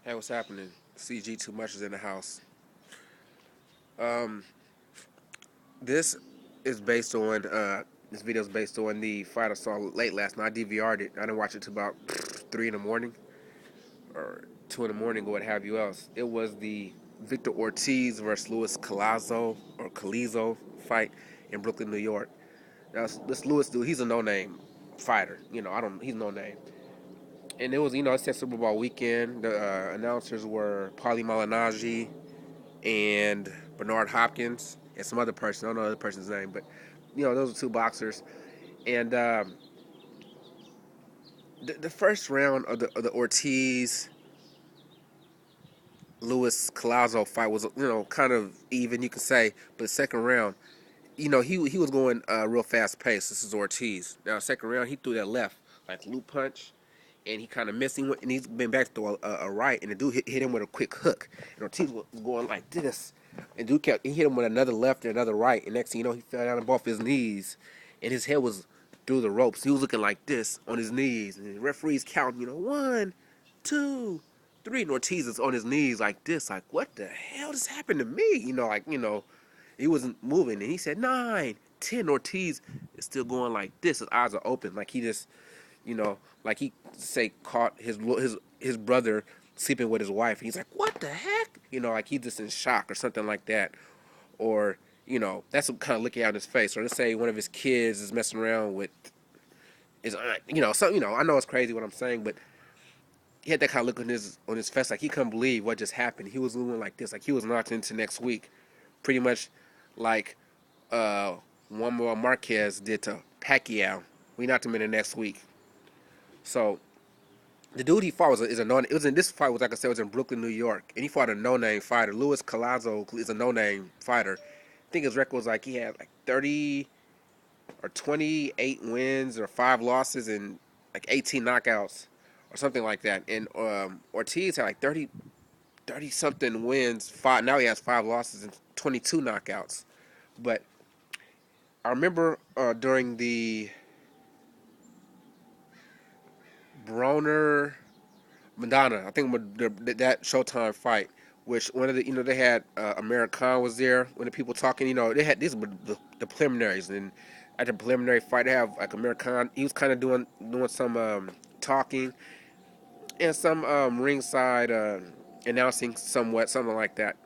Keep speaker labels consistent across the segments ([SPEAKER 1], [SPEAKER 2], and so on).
[SPEAKER 1] Hey, what's happening? CG Too Much is in the house. Um, this is based on this video is based on the fight I saw late last night. I DVR'd it. I didn't watch it till about 3 in the morning or 2 in the morning or what have you else. It was the Victor Ortiz versus Luis Coliazo or Coliazo fight in Brooklyn, New York. Now this Luis dude, he's a no-name fighter. He's no name. And it was, it said Super Bowl weekend. The announcers were Paulie Malignaggi and Bernard Hopkins and some other person. I don't know the other person's name, but those are two boxers. And the first round of the Ortiz Luis Colazo fight was kind of even, you could say. But the second round, he was going real fast pace. This is Ortiz. Now second round, he threw that left like loop punch, and he kind of missed. And he's been back to throw a right, and the dude hit him with a quick hook. And Ortiz was going like this, and dude he hit him with another left and another right, and next thing you know, he fell down on both his knees, and his head was through the ropes. He was looking like this on his knees, and the referee's counting, 1, 2, 3, and Ortiz is on his knees like this, like what the hell just happened to me? He wasn't moving, and he said 9, 10. Ortiz is still going like this. His eyes are open, like he just, like he say caught his brother sleeping with his wife. He's like, what the heck? Like he's just in shock or something like that, or that's what kind of looking out in his face. Or let's say one of his kids is messing around with his aunt. I know it's crazy what I'm saying, but he had that kind of look on his face, like he couldn't believe what just happened. He was moving like this, like he was knocked into next week, pretty much like one more Marquez did to Pacquiao. We knocked him in the next week. So the dude he fought is a no. It was in this fight was like I said, it was in Brooklyn, New York, and he fought a no-name fighter. Luis Colazo is a no-name fighter. I think his record was like he had like 30 or 28 wins or 5 losses and like 18 knockouts or something like that. And Ortiz had like 30 something wins. Now he has 5 losses and 22 knockouts. But I remember during the Broner Madonna, I think that Showtime fight, which one of the they had American was there when the people talking, they had these were the preliminaries, and at the preliminary fight they have like American. He was kind of doing some talking and some ringside announcing something like that.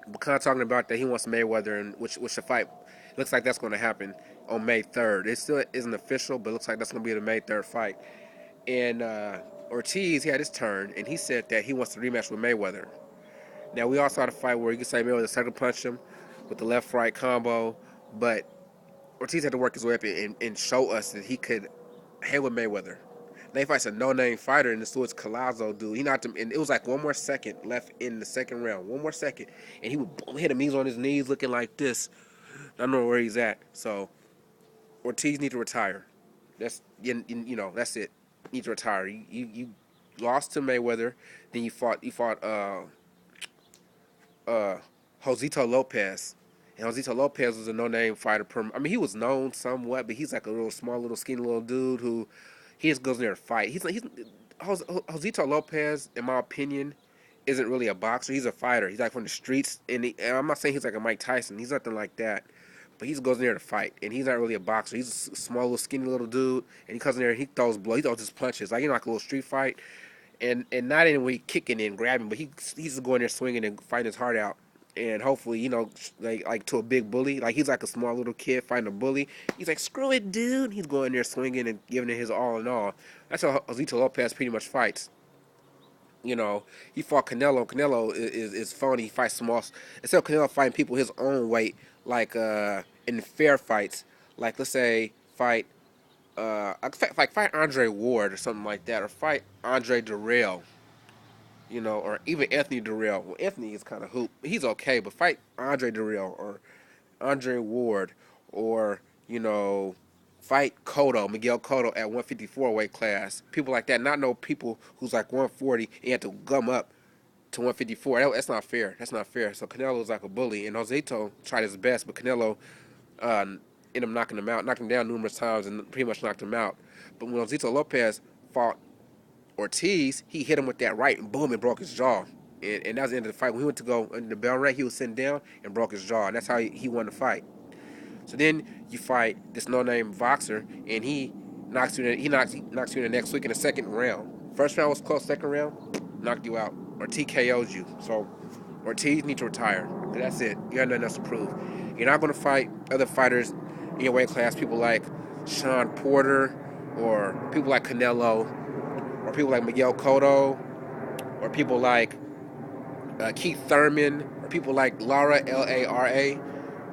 [SPEAKER 1] But kind of talking about that he wants Mayweather, and which the fight looks like that's going to happen on May 3rd. It still isn't official, but it looks like that's going to be the May 3rd fight. And Ortiz, he had his turn, and he said that he wants to rematch with Mayweather. Now, we also had a fight where you could say Mayweather sucker punched him with the left-right combo, but Ortiz had to work his way up and show us that he could hang with Mayweather. Now, he fights a no-name fighter, and this was Colazo dude. He knocked him, and it was like one more second left in the second round. One more second, and he would hit him. He's on his knees looking like this. I don't know where he's at. So, Ortiz needs to retire. That's it. Needs to retire. You lost to Mayweather, then you fought Josito Lopez. And Josito Lopez was a no-name fighter. I mean, he was known somewhat, but he's like a little small, little skinny little dude who he just goes in there to fight. Josito Lopez, in my opinion, isn't really a boxer. He's a fighter. He's like from the streets, and I'm not saying he's like a Mike Tyson. He's nothing like that. But he just goes in there to fight, and he's not really a boxer. He's a small, little, skinny little dude, and he comes in there and he throws blows. He throws his punches, like like a little street fight, and not in way kicking and grabbing, but he's just going there swinging and fighting his heart out. And hopefully, like to a big bully, like he's like a small little kid fighting a bully. He's like, screw it, dude. He's going there swinging and giving it his all in all. That's how Josito Lopez pretty much fights. He fought Canelo. Canelo is phony. He fights small. Instead of Canelo fighting people his own weight, like in fair fights, like let's say fight Andre Ward or something like that, or fight Andre Durrell, or even Anthony Durrell. Well, Anthony is kind of hoop. He's okay, but fight Andre Durrell or Andre Ward, or fight Miguel Cotto at 154 weight class. People like that, not no people who's like 140 and you have to gum up to 154. That's not fair. That's not fair. So Canelo's like a bully, and Josito tried his best, but Canelo uh, ended up knocking him out, knocked him down numerous times, and pretty much knocked him out. But when Josito Lopez fought Ortiz, he hit him with that right and boom, it broke his jaw. And that was the end of the fight. When he went to go under the bell rate, he was sitting down and broke his jaw. And that's how he won the fight. So then you fight this no-name boxer, and he knocks you in the next week in the second round. First round was close, second round, knocked you out. Or TKO'd you. So Ortiz needs to retire. That's it. You got nothing else to prove. You're not going to fight other fighters in your weight class, people like Sean Porter, or people like Canelo, or people like Miguel Cotto, or people like Keith Thurman, or people like Lara,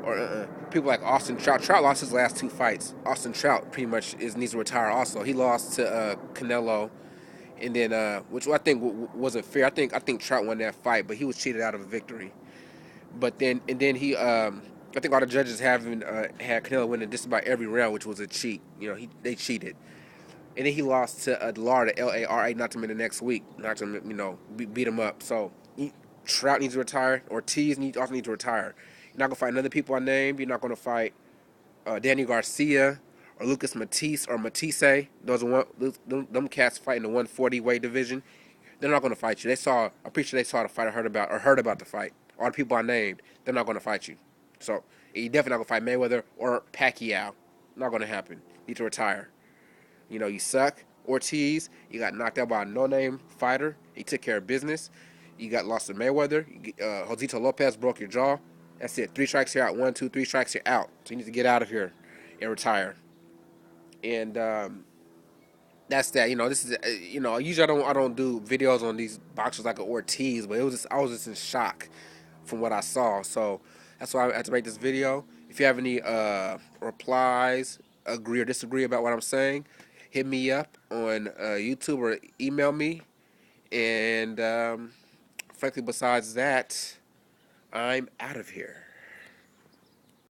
[SPEAKER 1] or people like Austin Trout. Trout lost his last two fights. Austin Trout pretty much needs to retire also. He lost to Canelo, and then which I think wasn't fair. I think Trout won that fight, but he was cheated out of a victory. But then he I think all the judges had Canelo winning just about every round, which was a cheat. They cheated. And then he lost to Lara, Lara, knocked him in the next week. Knocked him, beat him up. So Trout needs to retire. Ortiz also needs to retire. You're not going to fight none of the people I named. You're not going to fight Danny Garcia or Lucas Matisse or Matisse. Those are them cats fighting the 140 weight division. They're not going to fight you. I'm pretty sure they saw the fight or heard about the fight. All the people I named, they're not going to fight you. So you're definitely not going to fight Mayweather or Pacquiao. Not going to happen. You need to retire. You suck. Ortiz, you got knocked out by a no-name fighter. He took care of business. You got lost to Mayweather. Josito Lopez broke your jaw. That's it. 3 strikes, you're out. 1, 2, 3 strikes, you're out. So you need to get out of here and retire. And that's that. This is usually I don't do videos on these boxers like Ortiz, but I was just in shock from what I saw. So that's why I had to make this video. If you have any replies, agree or disagree about what I'm saying, hit me up on YouTube or email me. And frankly, besides that, I'm out of here.